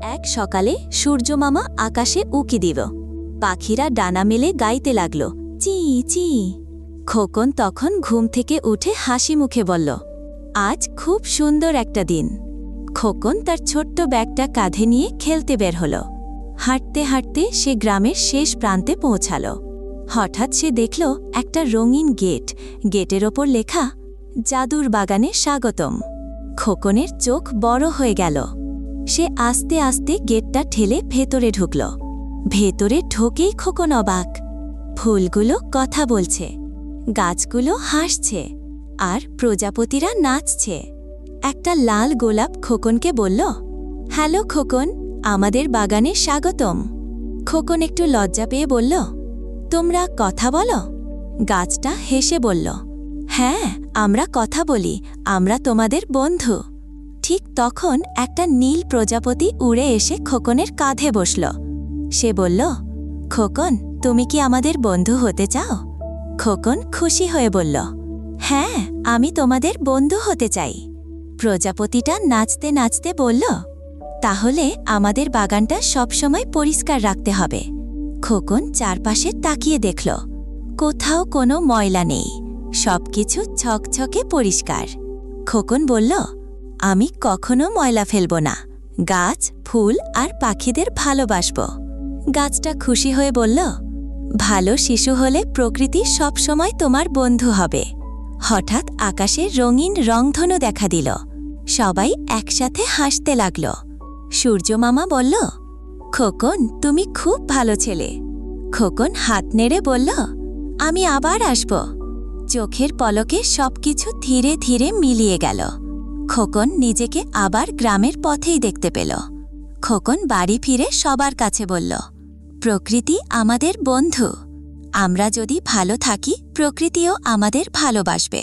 এক সকালে সূর্যমামা আকাশে উকি দিল। পাখিরা ডানা মেলে গাইতে লাগল, চি চি। খোকন তখন ঘুম থেকে উঠে হাসি মুখে বলল, আজ খুব সুন্দর একটা দিন। খোকন তার ছোট্ট ব্যাগটা কাঁধে নিয়ে খেলতে বের হল। হাঁটতে হাঁটতে সে গ্রামের শেষ প্রান্তে পৌঁছাল। হঠাৎ সে দেখল একটা রঙিন গেট। গেটের ওপর লেখা, জাদুর বাগানে স্বাগতম। খোকনের চোখ বড় হয়ে গেল। সে আস্তে আস্তে গেটটা ঠেলে ভেতরে ঢুকল। ভেতরে ঢোকেই খোকন অবাক। ফুলগুলো কথা বলছে, গাছগুলো হাসছে, আর প্রজাপতিরা নাচছে। একটা লাল গোলাপ খোকনকে বলল, হ্যালো খোকন, আমাদের বাগানে স্বাগতম। খোকন একটু লজ্জা পেয়ে বলল, তোমরা কথা বলো? গাছটা হেসে বলল, হ্যাঁ, আমরা কথা বলি, আমরা তোমাদের বন্ধু। ঠিক তখন একটা নীল প্রজাপতি উড়ে এসে খোকনের কাঁধে বসল। সে বলল, খোকন, তুমি কি আমাদের বন্ধু হতে চাও? খোকন খুশি হয়ে বলল, হ্যাঁ, আমি তোমাদের বন্ধু হতে চাই। প্রজাপতিটা নাচতে নাচতে বলল, তাহলে আমাদের বাগানটা সবসময় পরিষ্কার রাখতে হবে। খোকন চারপাশে তাকিয়ে দেখল, কোথাও কোনো ময়লা নেই, সবকিছু ছকছকে পরিষ্কার। খোকন বলল, আমি কখনো ময়লা ফেলব না, গাছ, ফুল আর পাখিদের ভালোবাসব। গাছটা খুশি হয়ে বলল, ভালো শিশু হলে প্রকৃতি সবসময় তোমার বন্ধু হবে। হঠাৎ আকাশে রঙিন রংধনু দেখা দিল। সবাই একসাথে হাসতে লাগল। সূর্যমামা বলল, খোকন, তুমি খুব ভালো ছেলে। খোকন হাত নেড়ে বলল, আমি আবার আসব। চোখের পলকে সবকিছু ধীরে ধীরে মিলিয়ে গেল। খোকন নিজেকে আবার গ্রামের পথেই দেখতে পেল। খোকন বাড়ি ফিরে সবার কাছে বলল, প্রকৃতি আমাদের বন্ধু। আমরা যদি ভালো থাকি, প্রকৃতিও আমাদের ভালোবাসবে।